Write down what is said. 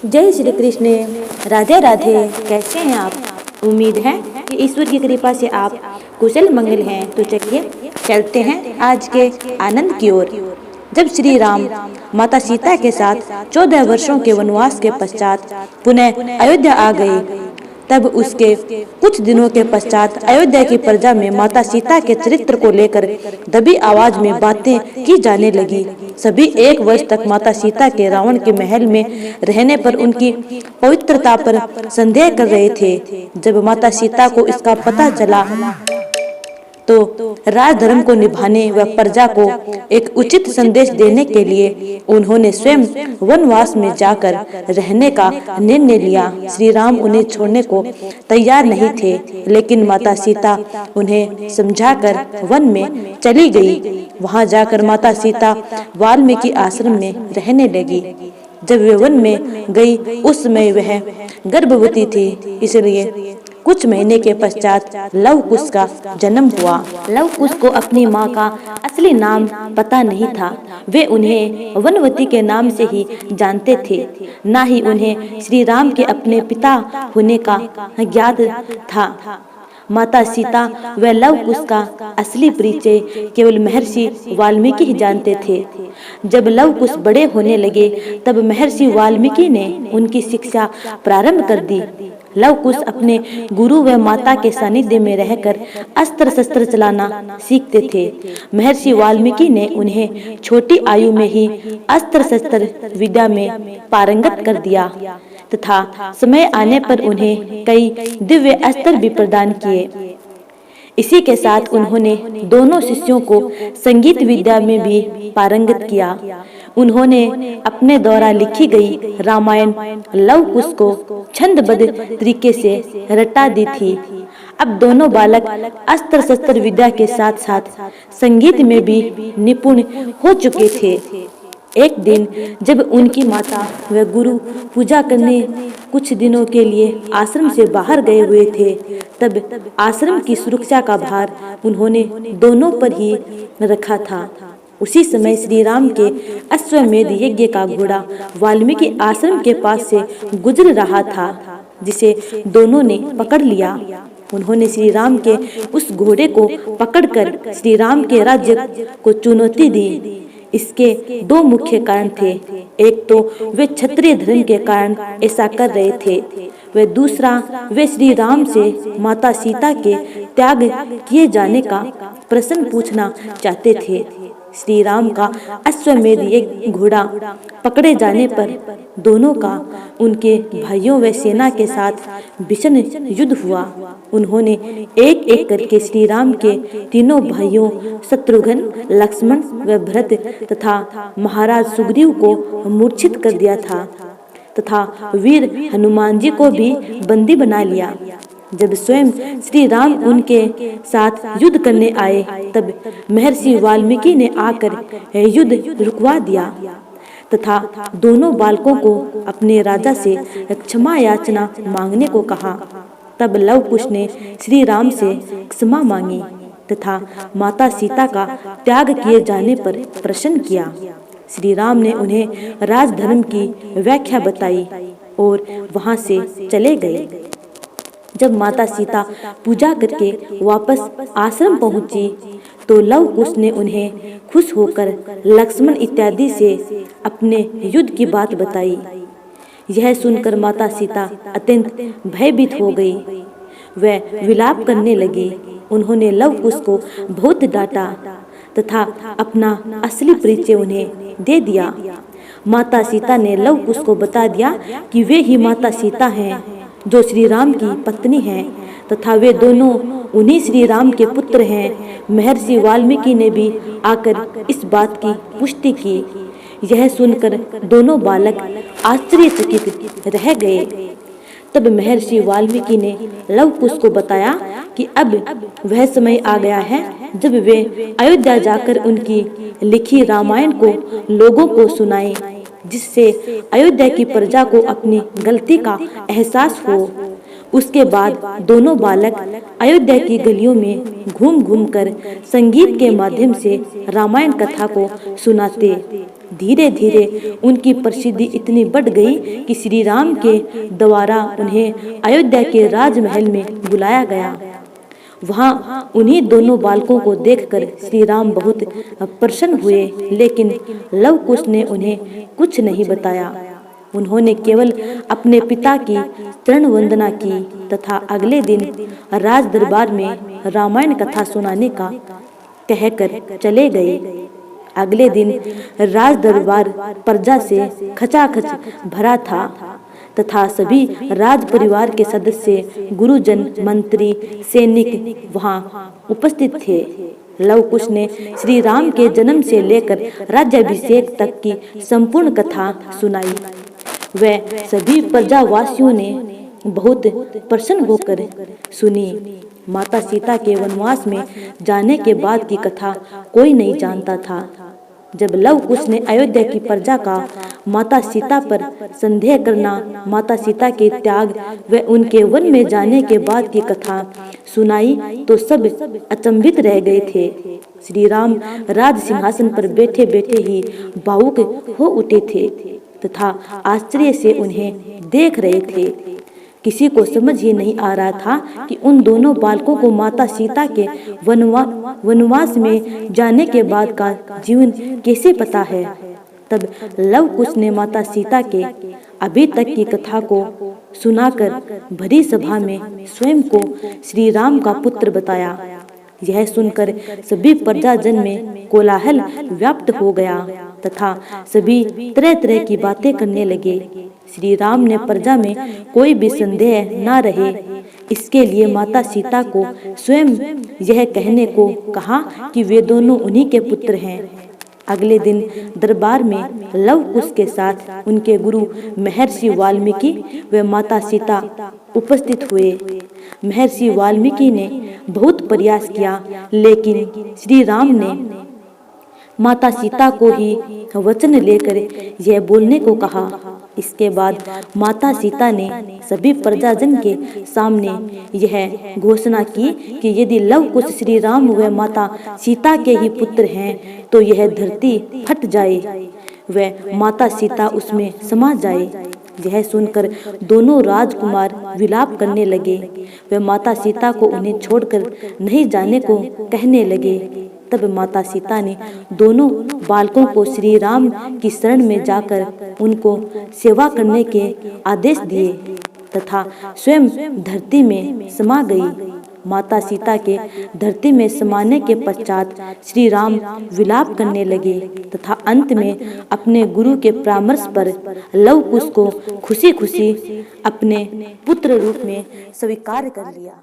जय श्री कृष्ण। राधे राधे। कैसे हैं आप? उम्मीद है कि ईश्वर की कृपा से आप कुशल मंगल हैं। तो चलिए चलते हैं आज के आनंद की ओर। जब श्री राम माता सीता के साथ 14 वर्षों के वनवास के पश्चात पुनः अयोध्या आ गए, तब उसके कुछ दिनों के पश्चात अयोध्या की प्रजा में माता सीता के चरित्र को लेकर दबी आवाज में बातें की जाने लगी। सभी 1 वर्ष तक माता सीता के रावण के महल में रहने पर उनकी पवित्रता पर संदेह कर रहे थे। जब माता सीता को इसका पता चला तो राजधर्म को निभाने व प्रजा को एक उचित संदेश देने के लिए उन्होंने स्वयं वनवास में जाकर रहने का निर्णय लिया। श्री राम उन्हें छोड़ने को तैयार नहीं थे, लेकिन माता सीता उन्हें समझाकर वन में चली गई। वहां जाकर माता सीता वाल्मीकि आश्रम में रहने लगी। जब वे वन में गई उस समय वह गर्भवती थी, इसलिए कुछ महीने के पश्चात लव कुश का जन्म हुआ। लव कुश को अपनी माँ का असली नाम पता नहीं था। वे उन्हें वनवती के नाम से ही जानते थे, न ही उन्हें श्री राम के अपने पिता होने का ज्ञात था। माता सीता व लव कुश का असली परिचय केवल महर्षि वाल्मीकि ही जानते थे। जब लव कुश बड़े होने लगे तब महर्षि वाल्मीकि ने उनकी शिक्षा प्रारंभ कर दी। लव कुश अपने गुरु व माता के सानिध्य में रहकर अस्त्र शस्त्र चलाना सीखते थे। महर्षि वाल्मीकि ने उन्हें छोटी आयु में ही अस्त्र शस्त्र विद्या में पारंगत कर दिया तथा समय आने पर उन्हें कई दिव्य अस्त्र भी प्रदान किए। इसी के साथ उन्होंने दोनों शिष्यों को संगीत विद्या में भी पारंगत किया। उन्होंने अपने द्वारा लिखी गई रामायण लव कुश को छंदबद्ध तरीके से रटा दी थी। अब दोनों बालक अस्त्र शस्त्र विद्या के साथ साथ संगीत में भी निपुण हो चुके थे। एक दिन जब उनकी माता व गुरु पूजा करने कुछ दिनों के लिए आश्रम से बाहर गए हुए थे, तब आश्रम की सुरक्षा का भार उन्होंने दोनों पर ही रखा था। उसी समय श्री राम के अश्वमेध यज्ञ का घोड़ा वाल्मीकि आश्रम के पास से गुजर रहा था, जिसे दोनों ने पकड़ लिया। उन्होंने श्री राम के उस घोड़े को पकड़कर श्री राम के राज्य को चुनौती दी। इसके 2 मुख्य कारण थे। एक तो वे क्षत्रिय धर्म के कारण ऐसा कर रहे थे, व दूसरा वे श्री राम से माता सीता के त्याग किए जाने का प्रश्न पूछना चाहते थे। श्री राम का अश्वमेध यज्ञ घोड़ा पकड़े जाने पर दोनों का उनके भाइयों व सेना के साथ भीषण युद्ध हुआ। उन्होंने एक एक करके श्री राम के तीनों भाइयों शत्रुघ्न, लक्ष्मण व भरत तथा महाराज सुग्रीव को मूर्छित कर दिया था तथा वीर हनुमान जी को भी बंदी बना लिया। जब स्वयं श्री राम उनके साथ युद्ध करने आए तब महर्षि वाल्मीकि ने आकर युद्ध रुकवा दिया तथा दोनों बालकों को अपने राजा से क्षमा याचना मांगने को कहा। तब लव कुश ने श्री राम से क्षमा मांगी तथा माता सीता का त्याग किए जाने पर प्रसन्न किया। श्री राम ने उन्हें राजधर्म की व्याख्या बताई और वहां से चले गए। जब माता सीता पूजा करके वापस आश्रम पहुंची तो लव कुश ने उन्हें खुश होकर लक्ष्मण इत्यादि से अपने युद्ध की बात बताई। यह सुनकर माता सीता अत्यंत भयभीत हो गई। वह विलाप करने लगी। उन्होंने लव कुश को बहुत डांटा तथा अपना असली परिचय उन्हें दे दिया। माता सीता ने लव कुश को बता दिया कि वे ही माता सीता हैं जो श्री राम की पत्नी हैं तथा वे दोनों उन्हीं श्री राम के पुत्र हैं। महर्षि वाल्मीकि ने भी आकर इस बात की पुष्टि की। यह सुनकर दोनों बालक आश्चर्यचकित रह गए। तब महर्षि वाल्मीकि ने लव कुश को बताया कि अब वह समय आ गया है जब वे अयोध्या जाकर उनकी लिखी रामायण को लोगों को सुनाएं, जिससे अयोध्या की प्रजा को अपनी गलती का एहसास हो। उसके बाद दोनों बालक अयोध्या की गलियों में घूम घूम कर संगीत के माध्यम से रामायण कथा को सुनाते। धीरे धीरे उनकी प्रसिद्धि इतनी बढ़ गई कि श्री राम के द्वारा उन्हें अयोध्या के राजमहल में बुलाया गया। वहाँ उन्हीं दोनों बालकों को देखकर श्री राम बहुत प्रसन्न हुए, लेकिन लव कुश ने उन्हें कुछ नहीं बताया। उन्होंने केवल अपने पिता की चरण वंदना की तथा अगले दिन राज दरबार में रामायण कथा सुनाने का कहकर चले गए। अगले दिन राज दरबार प्रजा से खचाखच भरा था तथा सभी राज परिवार के सदस्य, गुरुजन, मंत्री, सैनिक वहां उपस्थित थे। लव कुश ने श्री राम के जन्म से लेकर राज्याभिषेक तक की संपूर्ण कथा सुनाई। वह सभी प्रजावासियों ने बहुत प्रसन्न होकर सुनी। माता सीता के वनवास में जाने के बाद की कथा कोई नहीं जानता था। जब लव कुश ने अयोध्या की प्रजा का माता सीता पर संदेह करना, माता सीता के त्याग व उनके वन में जाने के बाद की कथा सुनाई तो सब अचंभित रह गए थे। श्री राम राज सिंहासन पर बैठे बैठे ही भावुक हो उठे थे तथा आश्चर्य से उन्हें देख रहे थे। किसी को समझ ही नहीं आ रहा था कि उन दोनों बालकों को माता सीता के वनवास में जाने के बाद का जीवन कैसे पता है। तब लव कुश ने माता सीता के अभी तक की कथा को सुनाकर भरी सभा में स्वयं को श्री राम का पुत्र बताया। यह सुनकर सभी प्रजाजन में कोलाहल व्याप्त हो गया तथा सभी तरह तरह की बातें करने लगे। श्री राम ने प्रजा में कोई भी संदेह न रहे, इसके लिए माता सीता को स्वयं यह कहने को कहा कि वे दोनों उन्हीं के पुत्र हैं। अगले दिन दरबार में लव कुश के साथ उनके गुरु महर्षि वाल्मीकि व माता सीता उपस्थित हुए। महर्षि वाल्मीकि ने बहुत प्रयास किया, लेकिन श्री राम ने माता सीता को ही वचन लेकर यह बोलने को कहा। इसके बाद माता सीता ने सभी प्रजाजन के सामने यह घोषणा की कि यदि लव कुश श्री राम व माता सीता के ही पुत्र हैं तो यह धरती फट जाए व माता सीता उसमें समा जाए। यह सुनकर दोनों राजकुमार विलाप करने लगे व माता सीता को उन्हें छोड़कर नहीं जाने को कहने लगे। तब माता सीता ने दोनों बालकों को श्री राम की शरण में जाकर उनको सेवा करने के आदेश दिए तथा स्वयं धरती में समा गई। माता सीता के धरती में समाने के पश्चात श्री राम विलाप करने लगे तथा अंत में अपने गुरु के परामर्श पर लव कुश को खुशी खुशी अपने पुत्र रूप में स्वीकार कर लिया।